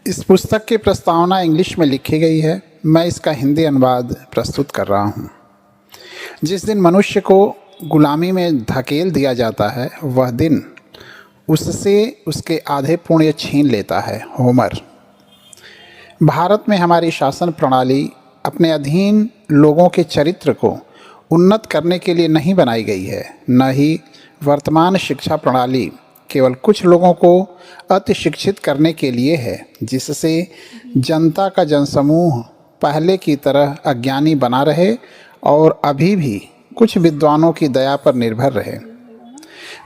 इस पुस्तक की प्रस्तावना इंग्लिश में लिखी गई है। मैं इसका हिंदी अनुवाद प्रस्तुत कर रहा हूँ। जिस दिन मनुष्य को गुलामी में धकेल दिया जाता है, वह दिन उससे उसके आधे पुण्य छीन लेता है। होमर। भारत में हमारी शासन प्रणाली अपने अधीन लोगों के चरित्र को उन्नत करने के लिए नहीं बनाई गई है, न ही वर्तमान शिक्षा प्रणाली केवल कुछ लोगों को अति शिक्षित करने के लिए है, जिससे जनता का जनसमूह पहले की तरह अज्ञानी बना रहे और अभी भी कुछ विद्वानों की दया पर निर्भर रहे,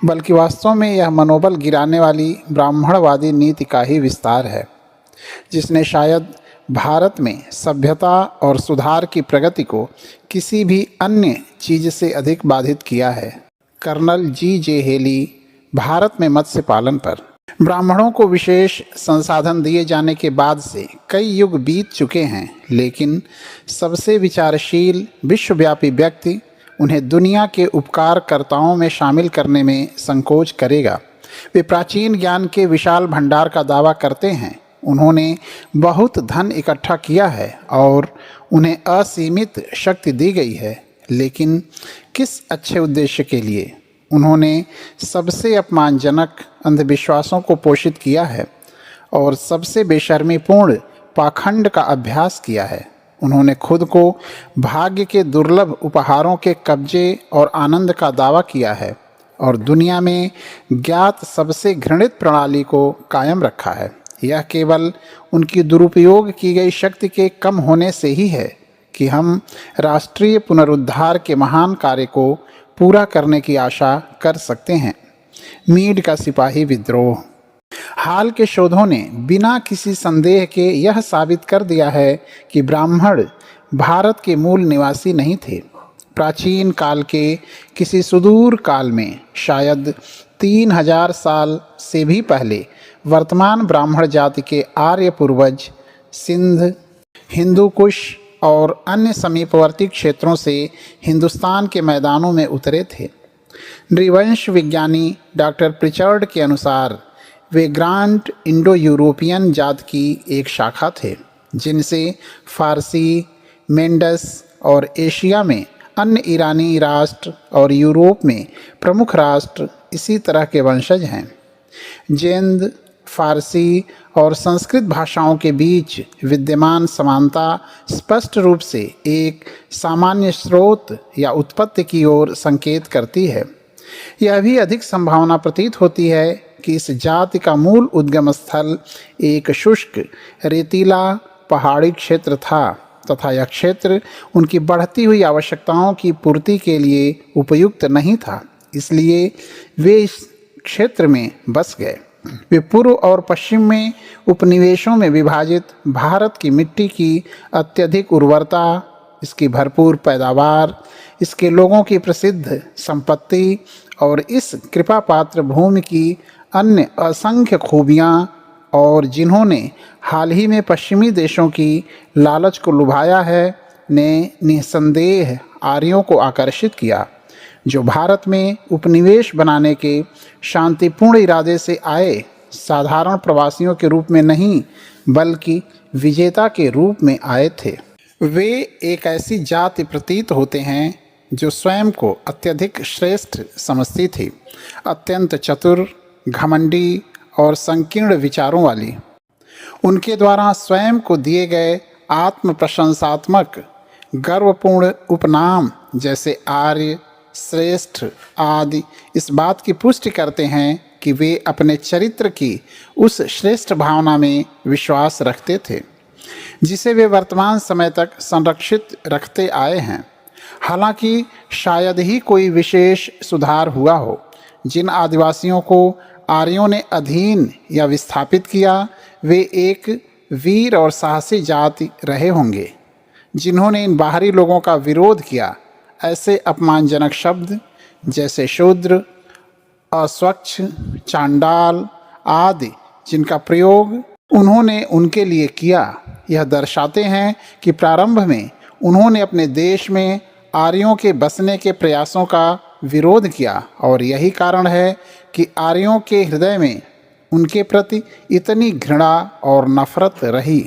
बल्कि वास्तव में यह मनोबल गिराने वाली ब्राह्मणवादी नीति का ही विस्तार है, जिसने शायद भारत में सभ्यता और सुधार की प्रगति को किसी भी अन्य चीज़ से अधिक बाधित किया है। कर्नल जी.जे. हेली। भारत में मत्स्य पालन पर ब्राह्मणों को विशेष संसाधन दिए जाने के बाद से कई युग बीत चुके हैं, लेकिन सबसे विचारशील विश्वव्यापी व्यक्ति उन्हें दुनिया के उपकारकर्ताओं में शामिल करने में संकोच करेगा। वे प्राचीन ज्ञान के विशाल भंडार का दावा करते हैं। उन्होंने बहुत धन इकट्ठा किया है और उन्हें असीमित शक्ति दी गई है, लेकिन किस अच्छे उद्देश्य के लिए? उन्होंने सबसे अपमानजनक अंधविश्वासों को पोषित किया है और सबसे बेशर्मीपूर्ण पाखंड का अभ्यास किया है। उन्होंने खुद को भाग्य के दुर्लभ उपहारों के कब्जे और आनंद का दावा किया है और दुनिया में ज्ञात सबसे घृणित प्रणाली को कायम रखा है। यह केवल उनकी दुरुपयोग की गई शक्ति के कम होने से ही है कि हम राष्ट्रीय पुनरुद्धार के महान कार्य को पूरा करने की आशा कर सकते हैं। मीड का सिपाही विद्रोह। हाल के शोधों ने बिना किसी संदेह के यह साबित कर दिया है कि ब्राह्मण भारत के मूल निवासी नहीं थे। प्राचीन काल के किसी सुदूर काल में, शायद 3000 साल से भी पहले, वर्तमान ब्राह्मण जाति के आर्य पूर्वज सिंध, हिंदू कुश और अन्य समीपवर्ती क्षेत्रों से हिंदुस्तान के मैदानों में उतरे थे। नृवंश विज्ञानी डॉक्टर प्रिचर्ड के अनुसार वे ग्रांड इंडो यूरोपियन जात की एक शाखा थे, जिनसे फारसी, मेंडस और एशिया में अन्य ईरानी राष्ट्र और यूरोप में प्रमुख राष्ट्र इसी तरह के वंशज हैं। जेंद, फारसी और संस्कृत भाषाओं के बीच विद्यमान समानता स्पष्ट रूप से एक सामान्य स्रोत या उत्पत्ति की ओर संकेत करती है। यह भी अधिक संभावना प्रतीत होती है कि इस जाति का मूल उद्गम स्थल एक शुष्क रेतीला पहाड़ी क्षेत्र था तथा यह क्षेत्र उनकी बढ़ती हुई आवश्यकताओं की पूर्ति के लिए उपयुक्त नहीं था, इसलिए वे इस क्षेत्र में बस गए। वे पूर्व और पश्चिम में उपनिवेशों में विभाजित भारत की मिट्टी की अत्यधिक उर्वरता, इसकी भरपूर पैदावार, इसके लोगों की प्रसिद्ध संपत्ति और इस कृपा पात्र भूमि की अन्य असंख्य खूबियाँ, और जिन्होंने हाल ही में पश्चिमी देशों की लालच को लुभाया है, ने निस्संदेह आर्यों को आकर्षित किया, जो भारत में उपनिवेश बनाने के शांतिपूर्ण इरादे से आए, साधारण प्रवासियों के रूप में नहीं बल्कि विजेता के रूप में आए थे। वे एक ऐसी जाति प्रतीत होते हैं जो स्वयं को अत्यधिक श्रेष्ठ समझती थी, अत्यंत चतुर, घमंडी और संकीर्ण विचारों वाली। उनके द्वारा स्वयं को दिए गए आत्म प्रशंसात्मक गर्वपूर्ण उपनाम जैसे आर्य, श्रेष्ठ आदि इस बात की पुष्टि करते हैं कि वे अपने चरित्र की उस श्रेष्ठ भावना में विश्वास रखते थे जिसे वे वर्तमान समय तक संरक्षित रखते आए हैं। हालांकि शायद ही कोई विशेष सुधार हुआ हो। जिन आदिवासियों को आर्यों ने अधीन या विस्थापित किया, वे एक वीर और साहसी जाति रहे होंगे जिन्होंने इन बाहरी लोगों का विरोध किया। ऐसे अपमानजनक शब्द जैसे शूद्र, अस्वच्छ, चांडाल आदि जिनका प्रयोग उन्होंने उनके लिए किया, यह दर्शाते हैं कि प्रारंभ में उन्होंने अपने देश में आर्यों के बसने के प्रयासों का विरोध किया और यही कारण है कि आर्यों के हृदय में उनके प्रति इतनी घृणा और नफरत रही